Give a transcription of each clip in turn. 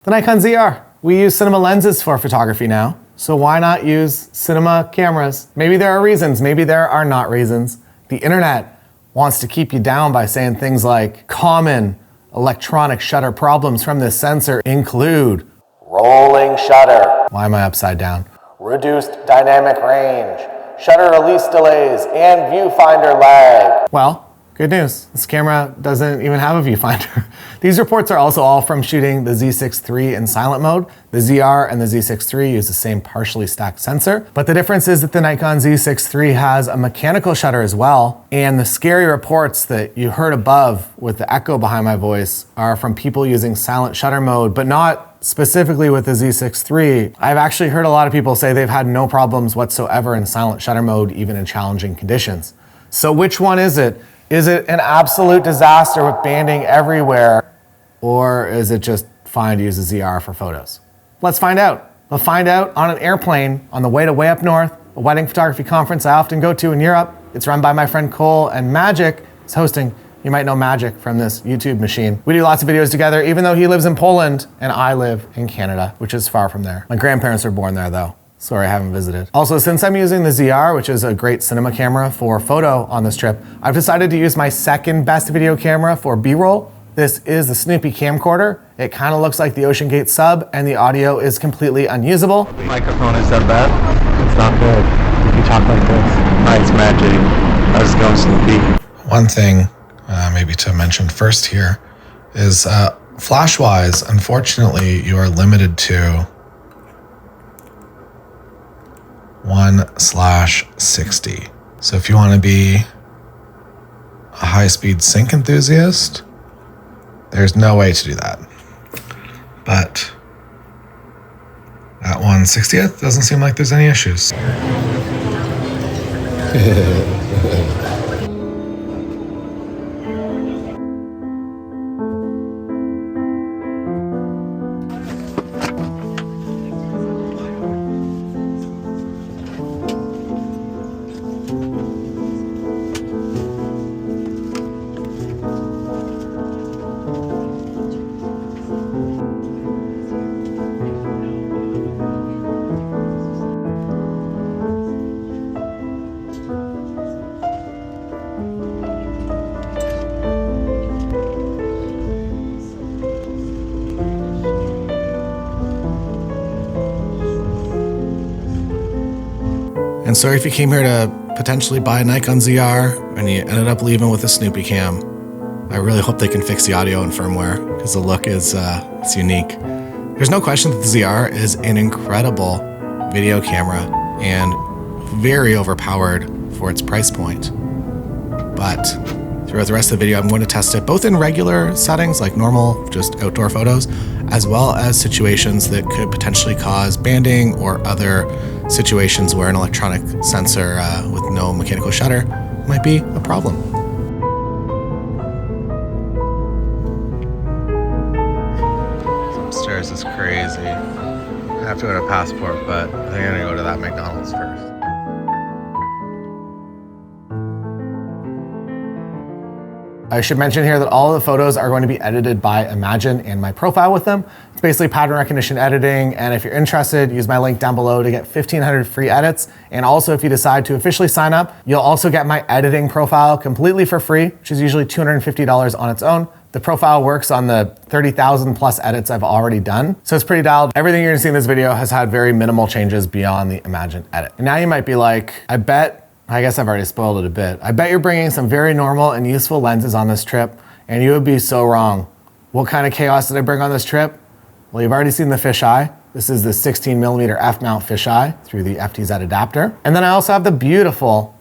The Nikon ZR. We use cinema lenses for photography now, so why not use cinema cameras? Maybe there are reasons, maybe there are not reasons. The internet wants to keep you down by saying things like common electronic shutter problems from this sensor include rolling shutter. Why am I upside down? Reduced dynamic range, shutter release delays, and viewfinder lag. Well, good news, this camera doesn't even have a viewfinder. These reports are also all from shooting the Z6 III in silent mode. The ZR and the Z6 III use the same partially stacked sensor, but the difference is that the Nikon Z6 III has a mechanical shutter as well, and the scary reports that you heard above with the echo behind my voice are from people using silent shutter mode, but not specifically with the Z6 III. I've actually heard a lot of people say they've had no problems whatsoever in silent shutter mode, even in challenging conditions. So which one is it? Is it an absolute disaster with banding everywhere, or is it just fine to use a ZR for photos? Let's find out. We'll find out on an airplane on the way to way up north, a wedding photography conference I often go to in Europe. It's run by my friend Cole, and Magic is hosting. You might know Magic from this YouTube machine. We do lots of videos together, even though he lives in Poland and I live in Canada, which is far from there. My grandparents were born there though. Sorry, I haven't visited. Also, since I'm using the ZR, which is a great cinema camera for photo on this trip, I've decided to use my second best video camera for B-roll. This is the Snoopy camcorder. It kind of looks like the Ocean Gate sub, and the audio is completely unusable. The microphone is that bad? It's not good. If you talk like this. Hi, it's Magic. How's it going, Snoopy? One thing maybe to mention first here is flash-wise, unfortunately, you are limited to 1/60. So if you want to be a high-speed sync enthusiast, there's no way to do that. But at 1/60th, doesn't seem like there's any issues. And sorry if you came here to potentially buy a Nikon ZR and you ended up leaving with a Snoopy cam. I really hope they can fix the audio and firmware because the look is it's unique. There's no question that the ZR is an incredible video camera and very overpowered for its price point. But throughout the rest of the video, I'm going to test it both in regular settings like normal, just outdoor photos, as well as situations that could potentially cause banding or other situations where an electronic sensor with no mechanical shutter might be a problem. Upstairs is crazy. I have to go to Passport, but I think I'm gonna go to that McDonald's first. I should mention here that all of the photos are going to be edited by Imagen and my profile with them. It's basically pattern recognition editing, and if you're interested, use my link down below to get 1,500 free edits. And also, if you decide to officially sign up, you'll also get my editing profile completely for free, which is usually $250 on its own. The profile works on the 30,000 plus edits I've already done, so it's pretty dialed. Everything you're gonna see in this video has had very minimal changes beyond the Imagen edit. And now you might be like, I guess I've already spoiled it a bit. I bet you're bringing some very normal and useful lenses on this trip, and you would be so wrong. What kind of chaos did I bring on this trip? Well, you've already seen the fisheye. This is the 16mm f-mount fisheye through the FTZ adapter. And then I also have the beautiful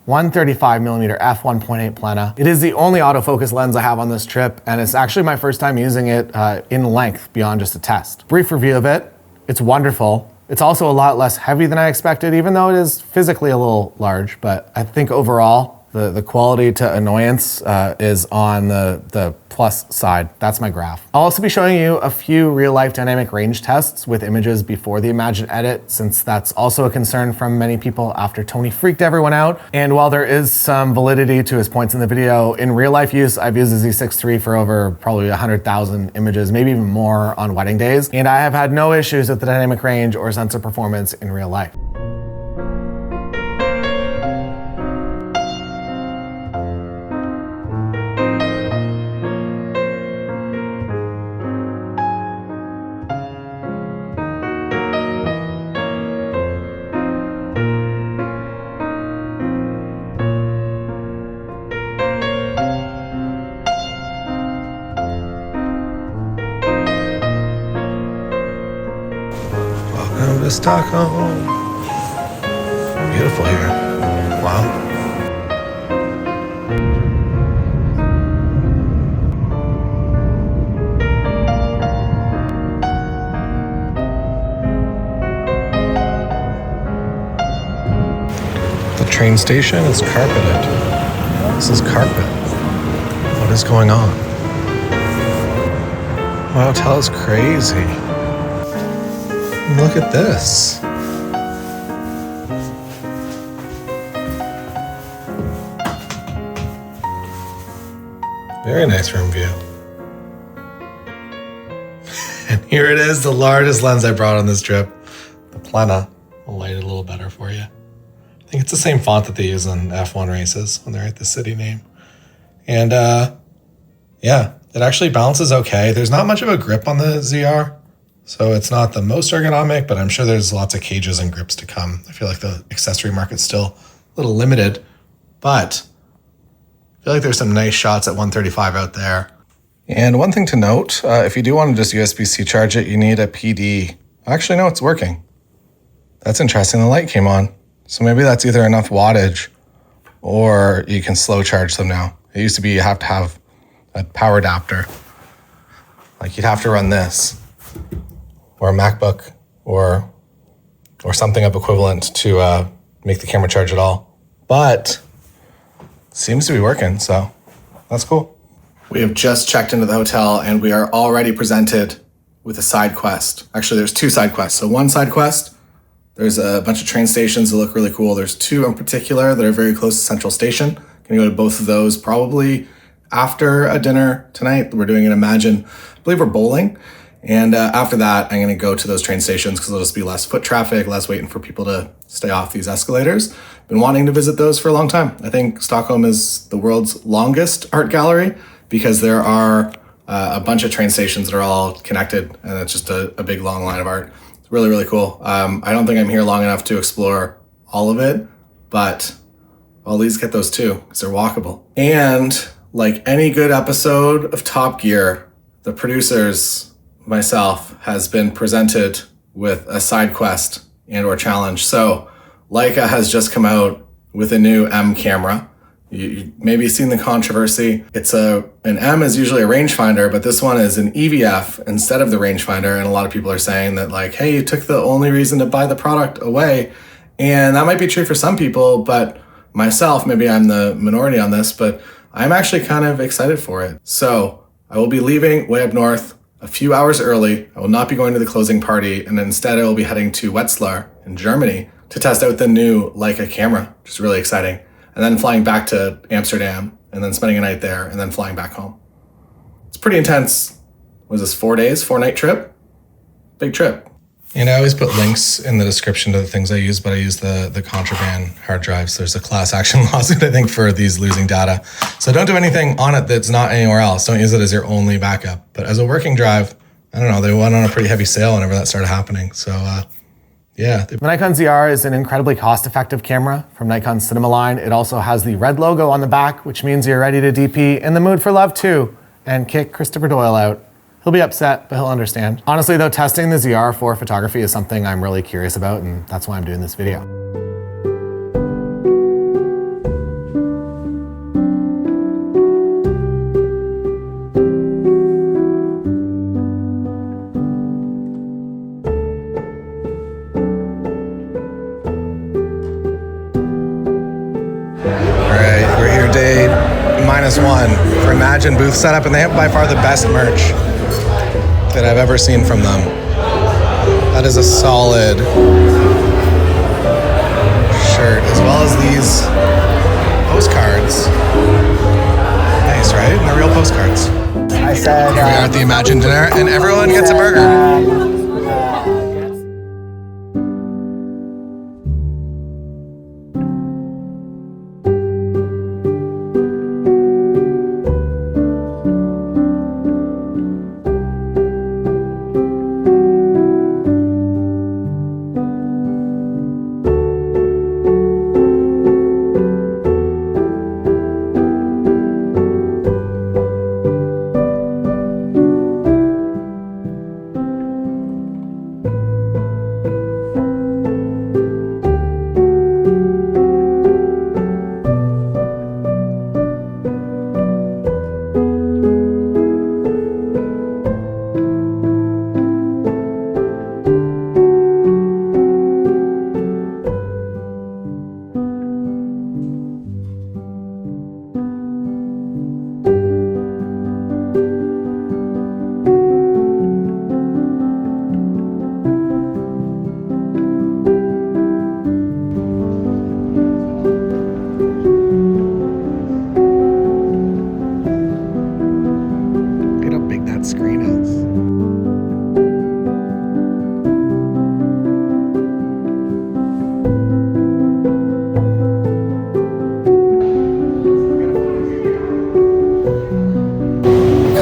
135mm f1.8 plana. It is the only autofocus lens I have on this trip, and it's actually my first time using it in length beyond just a test. Brief review of it. It's wonderful. It's also a lot less heavy than I expected, even though it is physically a little large, but I think overall The quality to annoyance is on the plus side. That's my graph. I'll also be showing you a few real-life dynamic range tests with images before the Imagen edit, since that's also a concern from many people after Tony freaked everyone out. And while there is some validity to his points in the video, in real-life use, I've used the Z6 III for over probably 100,000 images, maybe even more on wedding days, and I have had no issues with the dynamic range or sensor performance in real life. Welcome to Stockholm. Beautiful here. Wow. The train station is carpeted. This is carpet. What is going on? My hotel is crazy. Look at this. Very nice room view. And here it is, the largest lens I brought on this trip, the Plena. I'll light it a little better for you. I think it's the same font that they use on F1 races when they write the city name. And yeah, it actually balances okay. There's not much of a grip on the ZR. So it's not the most ergonomic, but I'm sure there's lots of cages and grips to come. I feel like the accessory market's still a little limited, but I feel like there's some nice shots at 135 out there. And one thing to note, if you do want to just USB-C charge it, you need a PD. Actually, no, it's working. That's interesting. The light came on. So maybe that's either enough wattage or you can slow charge them now. It used to be you have to have a power adapter. Like you'd have to run this, or a MacBook, or something of equivalent to make the camera charge at all. But it seems to be working, so that's cool. We have just checked into the hotel and we are already presented with a side quest. Actually, there's two side quests. So one side quest, there's a bunch of train stations that look really cool. There's two in particular that are very close to Central Station. Gonna go to both of those probably after a dinner tonight. We're doing an Imagen. I believe we're bowling. And after that, I'm going to go to those train stations because there'll just be less foot traffic, less waiting for people to stay off these escalators. Been wanting to visit those for a long time. I think Stockholm is the world's longest art gallery because there are a bunch of train stations that are all connected, and it's just a big long line of art. It's really, really cool. I don't think I'm here long enough to explore all of it, but I'll at least get those two because they're walkable. And like any good episode of Top Gear, the producers, myself, has been presented with a side quest and or challenge. So Leica has just come out with a new M camera. You maybe seen the controversy. It's an M is usually a rangefinder, but this one is an EVF instead of the rangefinder. And a lot of people are saying that like, hey, you took the only reason to buy the product away. And that might be true for some people, but myself, maybe I'm the minority on this, but I'm actually kind of excited for it. So I will be leaving way up north a few hours early. I will not be going to the closing party, and instead I will be heading to Wetzlar in Germany to test out the new Leica camera, which is really exciting. And then flying back to Amsterdam, and then spending a night there, and then flying back home. It's pretty intense. Was this 4 days, 4-night trip? Big trip. And I always put links in the description to the things I use, but I use the contraband hard drives. There's a class action lawsuit, I think, for these losing data. So don't do anything on it that's not anywhere else. Don't use it as your only backup. But as a working drive, I don't know, they went on a pretty heavy sale whenever that started happening. So yeah. The Nikon ZR is an incredibly cost-effective camera from Nikon's cinema line. It also has the red logo on the back, which means you're ready to DP in the mood for love too, and kick Christopher Doyle out. He'll be upset, but he'll understand. Honestly though, testing the ZR for photography is something I'm really curious about, and that's why I'm doing this video. 1 for Imagen booth setup, and they have by far the best merch that I've ever seen from them. That is a solid shirt, as well as these postcards. Nice, right? And they're real postcards. I said, Here we are at the Imagen dinner, and everyone gets a burger.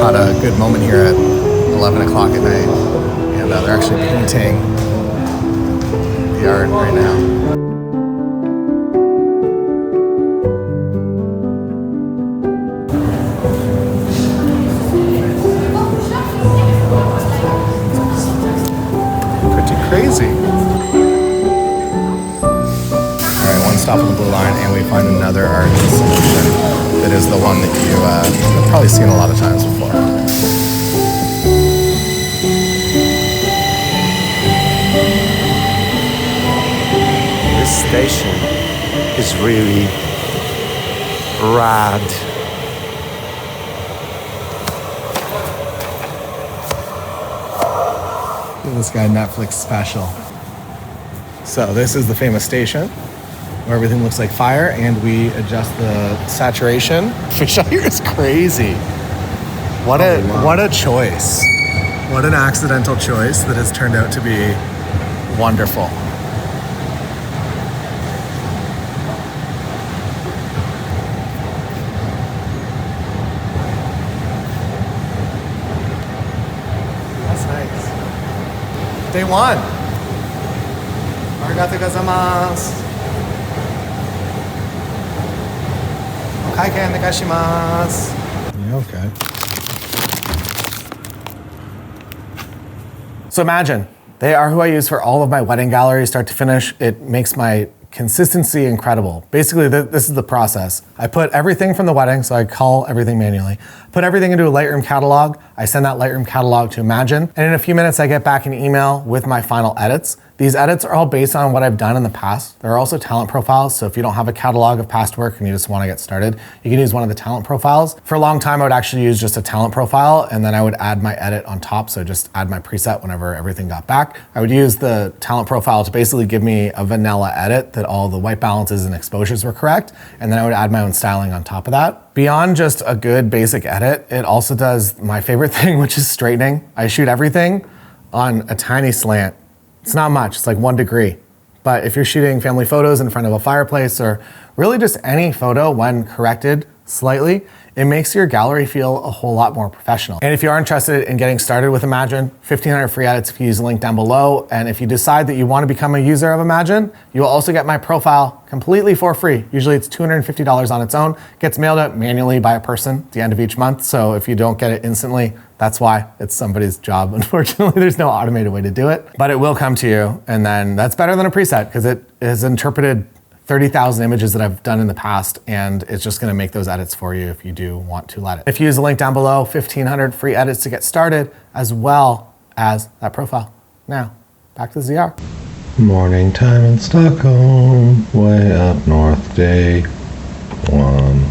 A good moment here at 11 o'clock at night, and they're actually painting the art right now. Pretty crazy. All right, one stop on the blue line, and we find another art installation that is the one that you've probably seen a lot of times before. This station is really rad. Look at this guy, Netflix special. So this is the famous station where everything looks like fire, and we adjust the saturation. Fish out here is crazy. What a choice. What an accidental choice that has turned out to be wonderful. That's nice. Day 1. Arigatou gozaimasu. Kaiken negashimasu. Yeah, okay. So Imagen, they are who I use for all of my wedding galleries, start to finish. It makes my consistency incredible. Basically, this is the process. I put everything from the wedding, so I call everything manually. Put everything into a Lightroom catalog. I send that Lightroom catalog to Imagen, and in a few minutes I get back an email with my final edits. These edits are all based on what I've done in the past. There are also talent profiles, so if you don't have a catalog of past work and you just want to get started, you can use one of the talent profiles. For a long time, I would actually use just a talent profile, and then I would add my edit on top, so just add my preset whenever everything got back. I would use the talent profile to basically give me a vanilla edit that all the white balances and exposures were correct, and then I would add my own styling on top of that. Beyond just a good basic edit, it also does my favorite thing, which is straightening. I shoot everything on a tiny slant. It's not much, it's like 1 degree. But if you're shooting family photos in front of a fireplace, or really just any photo when corrected slightly, it makes your gallery feel a whole lot more professional. And if you are interested in getting started with Imagen, 1,500 free edits if you use the link down below. And if you decide that you want to become a user of Imagen, you will also get my profile completely for free. Usually it's $250 on its own. Gets mailed out manually by a person at the end of each month. So if you don't get it instantly, that's why. It's somebody's job. Unfortunately, there's no automated way to do it, but it will come to you. And then that's better than a preset because it is interpreted 30,000 images that I've done in the past, and it's just gonna make those edits for you if you do want to let it. If you use the link down below, 1,500 free edits to get started, as well as that profile. Now, back to the ZR. Morning time in Stockholm, way up north, day 1.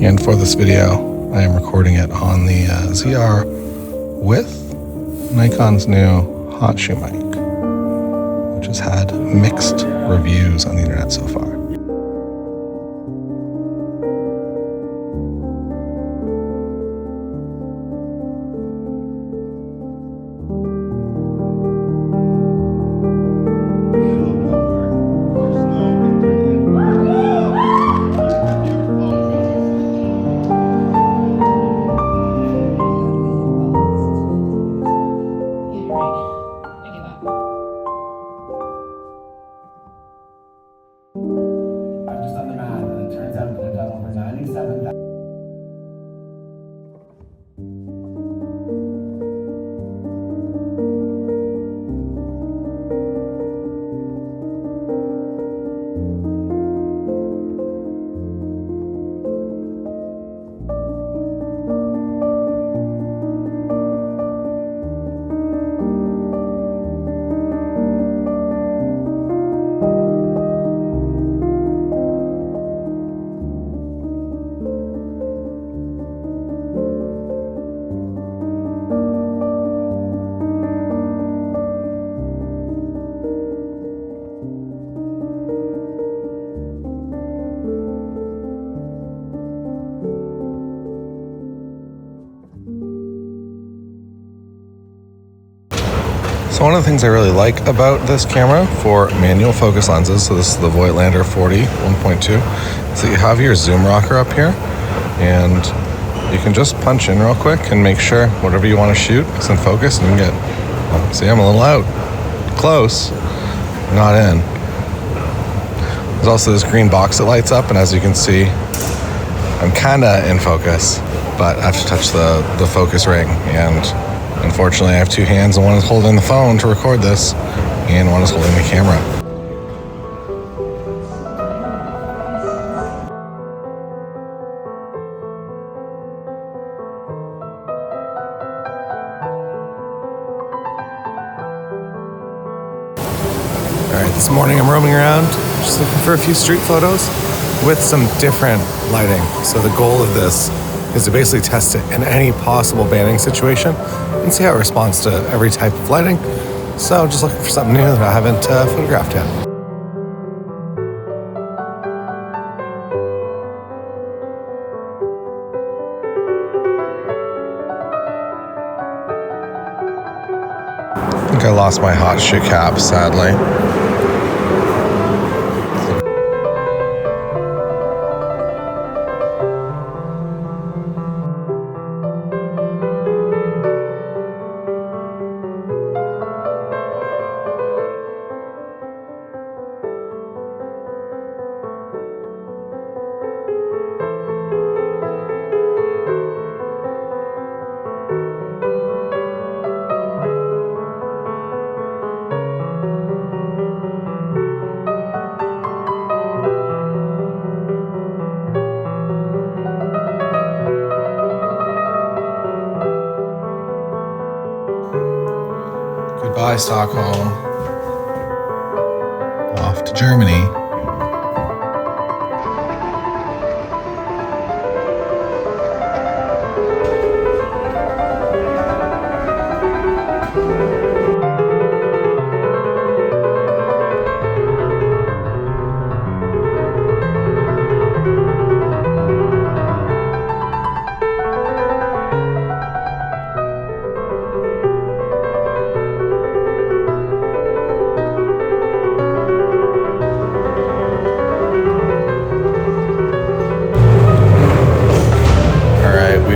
And for this video, I am recording it on the ZR with Nikon's new hot shoe mic, which has had mixed reviews on the internet so far. I've just done the math, and it turns out that I've done over 97,000. So one of the things I really like about this camera for manual focus lenses, so this is the Wetzlar 40 1.2, is that you have your zoom rocker up here, and you can just punch in real quick and make sure whatever you want to shoot is in focus, and you can get, oh, see, I'm a little out, close, not in. There's also this green box that lights up, and as you can see, I'm kinda in focus, but I have to touch the focus ring, and unfortunately, I have two hands, and one is holding the phone to record this, and one is holding the camera. All right, this morning I'm roaming around, just looking for a few street photos with some different lighting. So the goal of this is to basically test it in any possible banning situation and see how it responds to every type of lighting. So just looking for something new that I haven't photographed yet. I think I lost my hot shoe cap, sadly. Goodbye, Stockholm. Off to Germany.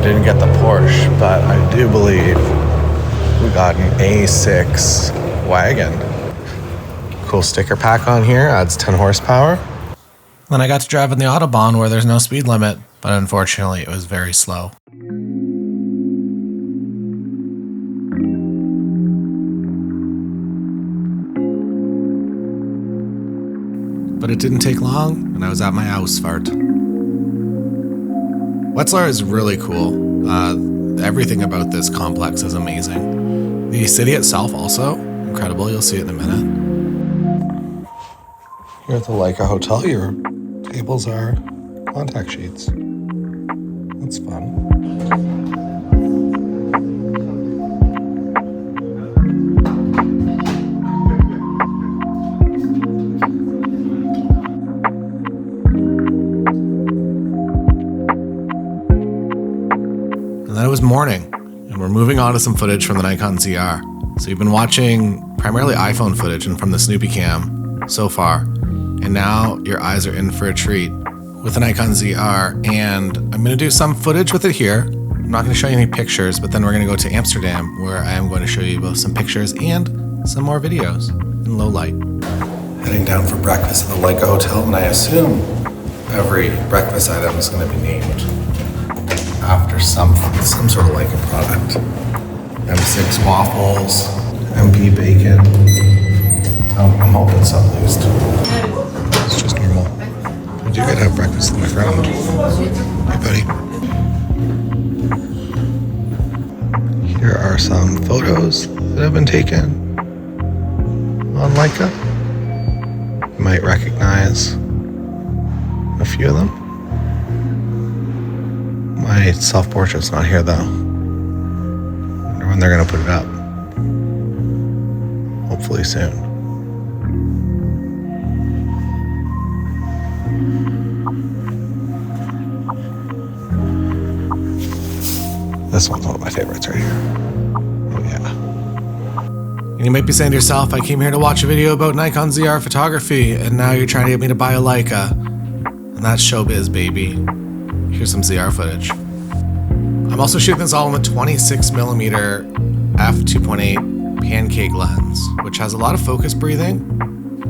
Didn't get the Porsche, but I do believe we got an A6 wagon. Cool sticker pack on here, adds 10 horsepower. Then I got to drive on the Autobahn where there's no speed limit, but unfortunately it was very slow. But it didn't take long, and I was at my Ausfahrt. Wetzlar is really cool. Everything about this complex is amazing. The city itself also incredible. You'll see it in a minute. Here at the Leica Hotel, your tables are contact sheets. That's fun. And then it was morning, and we're moving on to some footage from the Nikon ZR. So you've been watching primarily iPhone footage and from the Snoopy Cam so far, and now your eyes are in for a treat with the Nikon ZR, and I'm gonna do some footage with it here. I'm not gonna show you any pictures, but then we're gonna go to Amsterdam, where I am going to show you both some pictures and some more videos in low light. Heading down for breakfast at the Leica Hotel, and I assume every breakfast item is going to be named after some sort of Leica product. M6 waffles, MP bacon. I'm hoping some used. It's just normal. I do get to have breakfast with my friend. Hey, buddy. Here are some photos that have been taken on Leica. You might recognize a few of them. My self-portrait's not here though. Wonder when they're gonna put it up. Hopefully soon. This one's one of my favorites right here. Oh yeah. And you might be saying to yourself, I came here to watch a video about Nikon ZR photography, and now you're trying to get me to buy a Leica. And that's showbiz, baby. Here's some ZR footage. I'm also shooting this all in the 26mm f2.8 pancake lens, which has a lot of focus breathing,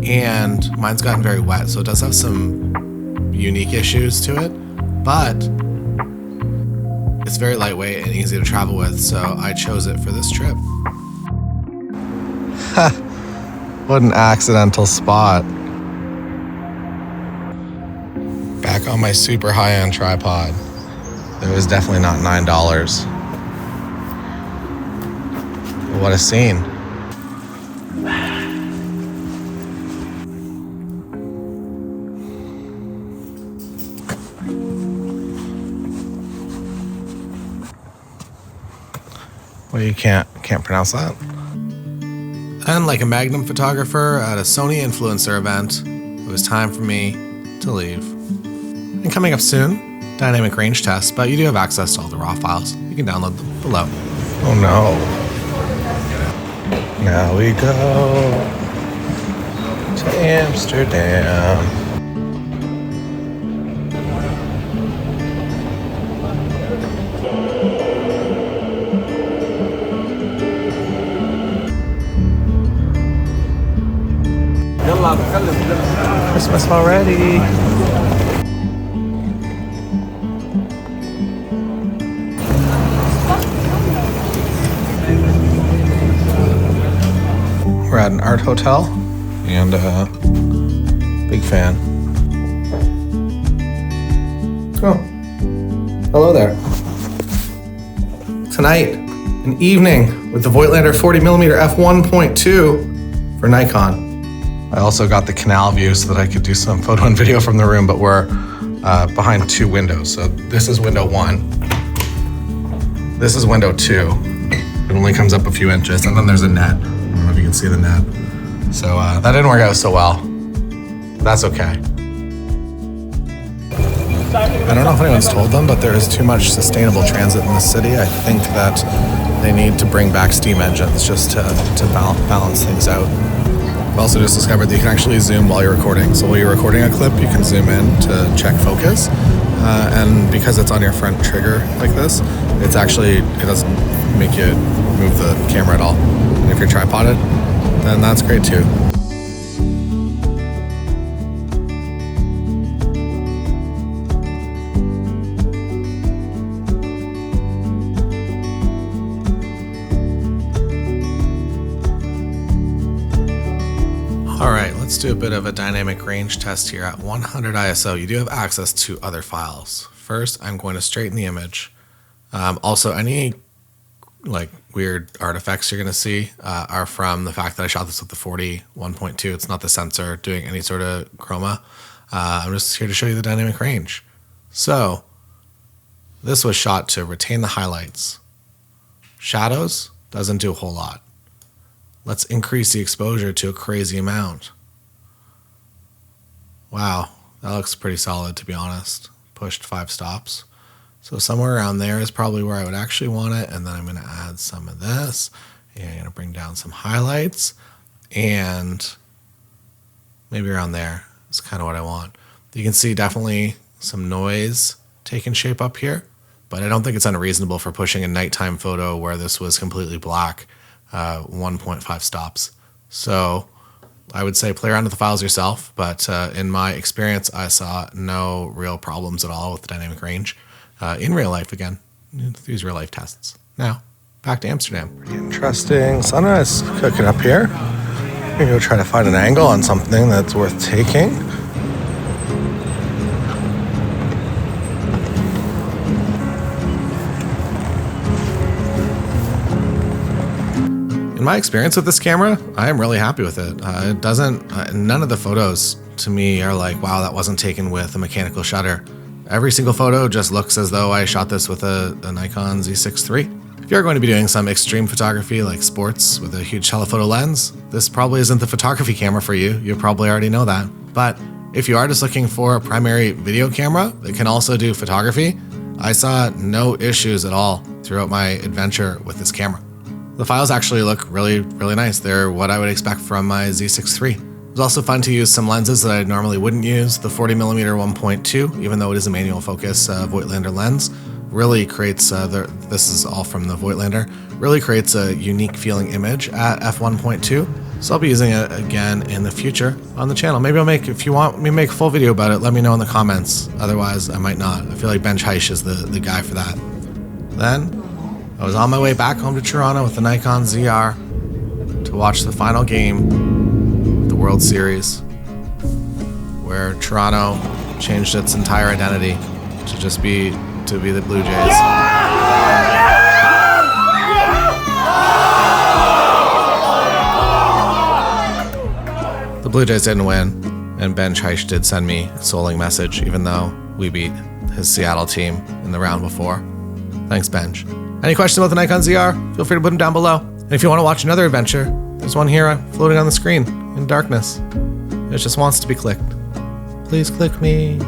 and mine's gotten very wet, so it does have some unique issues to it, but it's very lightweight and easy to travel with, so I chose it for this trip. What an accidental spot. Back on my super high-end tripod. It was definitely not $9. What a scene. Well, you can't pronounce that. And like a Magnum photographer at a Sony influencer event, it was time for me to leave. And coming up soon, dynamic range test, but you do have access to all the raw files. You can download them below. Oh no. Now we go to Amsterdam. Christmas already. We're at an art hotel, and big fan. Oh, hello there. Tonight, an evening with the Voigtlander 40mm f1.2 for Nikon. I also got the canal view so that I could do some photo and video from the room, but we're behind two windows. So this is window 1. This is window 2. It only comes up a few inches, and then there's a net. I don't know if you can see the net. So that didn't work out so well. But that's okay. I don't know if anyone's told them, but there is too much sustainable transit in the city. I think that they need to bring back steam engines just to balance things out. I've also just discovered that you can actually zoom while you're recording. So while you're recording a clip, you can zoom in to check focus. And because it's on your front trigger like this, it doesn't make you move the camera at all. And if you're tripoded, then that's great too. All right, let's do a bit of a dynamic range test here. At 100 ISO, you do have access to other files. First, I'm going to straighten the image. Also, any like weird artifacts you're gonna see are from the fact that I shot this with the 40-1.2. It's not the sensor doing any sort of chroma. I'm just here to show you the dynamic range. So This was shot to retain the highlights. Shadows doesn't do a whole lot. Let's increase the exposure to a crazy amount. Wow, that looks pretty solid, to be honest. Pushed 5 stops. So somewhere around there is probably where I would actually want it. And then I'm going to add some of this. And I'm going to bring down some highlights. And maybe around there is kind of what I want. You can see definitely some noise taking shape up here. But I don't think it's unreasonable for pushing a nighttime photo where this was completely black, 1.5 stops. So I would say play around with the files yourself, but in my experience, I saw no real problems at all with the dynamic range. In real life, again, these real life tests. Now, back to Amsterdam. Pretty interesting. Sunrise cooking up here. I'm gonna go try to find an angle on something that's worth taking. In my experience with this camera, I am really happy with it. It doesn't, none of the photos to me are like, wow, that wasn't taken with a mechanical shutter. Every single photo just looks as though I shot this with a Nikon ZR III. If you're going to be doing some extreme photography like sports with a huge telephoto lens, this probably isn't the photography camera for you. You probably already know that. But if you are just looking for a primary video camera that can also do photography, I saw no issues at all throughout my adventure with this camera. The files actually look really, really nice. They're what I would expect from my ZR III. It was also fun to use some lenses that I normally wouldn't use. The 40mm 1.2, even though it is a manual focus Voigtlander lens, really creates, this is all from the Voigtlander, really creates a unique feeling image at f1.2. So I'll be using it again in the future on the channel. Maybe I'll make, if you want me to make a full video about it, let me know in the comments. Otherwise, I might not. I feel like Benj Heisch is the guy for that. Then, I was on my way back home to Toronto with the Nikon ZR to watch the final game of the World Series, where Toronto changed its entire identity to just be the Blue Jays. The Blue Jays didn't win, and Benj Heisch did send me a consoling message, even though we beat his Seattle team in the round before. Thanks, Benj. Any questions about the Nikon ZR? Feel free to put them down below. And if you want to watch another adventure, there's one here floating on the screen in darkness. It just wants to be clicked. Please click me.